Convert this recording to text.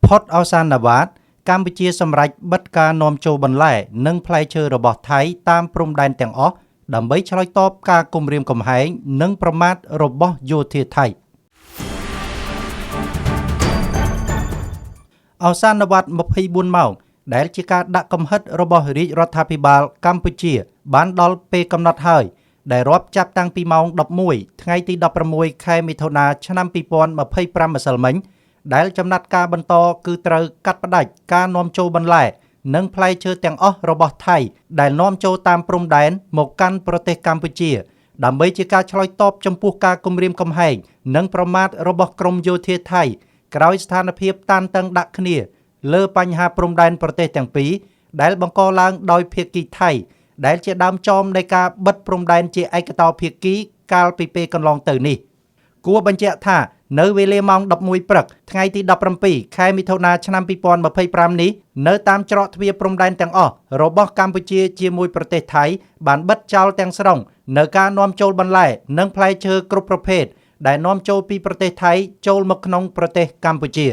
ផុតអសានណាវ៉ាតកម្ពុជាសម្រេចបិទការនាំចូលបន្លែនិងផ្លែឈើរបស់ថៃតាមព្រំដែនទាំងអស់ដើម្បីឆ្លើយតបការគំរាមកំហែងនិងប្រមាថរបស់យោធាថៃអសានណាវ៉ាត24ម៉ោងដែលជាការដាក់កំហិតរបស់រាជរដ្ឋាភិបាលកម្ពុជាបានដល់ពេលកំណត់ហើយដែលរាប់ចាប់តាំងពីម៉ោង11ថ្ងៃទី16ខែមិថុនាឆ្នាំ2025ម្សិលមិញដែលចំណាត់ការបន្តគឺត្រូវកាត់ផ្តាច់ការនាំចូលបន្លែនិងផ្លែឈើទាំងអស់របស់ថៃដែលនាំចូលតាមព្រំដែនមកកាន់ប្រទេសកម្ពុជាដើម្បីជាការឆ្លើយតបចំពោះការគំរាមកំហែងនិងប្រមាថរបស់ក្រមយោធាថៃក្រោយស្ថានភាពតានតឹងដាក់គ្នាលើបញ្ហាព្រំដែនប្រទេសទាំងពីរដែលបង្កឡើងដោយភាគីថៃដែលជាដើមចមនៃការបិទព្រំដែនជាឯកតោភាគីកាលពីពេលកន្លងទៅនេះគួរបញ្ជាក់ថានៅវេលាម៉ោង11ព្រឹកថ្ងៃទី17ខែមិថុនាឆ្នាំ2025នេះនៅតាមច្រកទ្វារព្រំដែនទាំងអស់របស់កម្ពុជាជាមួយប្រទេសថៃបានបិទចោលទាំងស្រុងនៅការនាំចូលបន្លែនិងផ្លែឈើគ្រប់ប្រភេទដែលនាំចូលពីប្រទេសថៃចូលមកក្នុងប្រទេសកម្ពុជា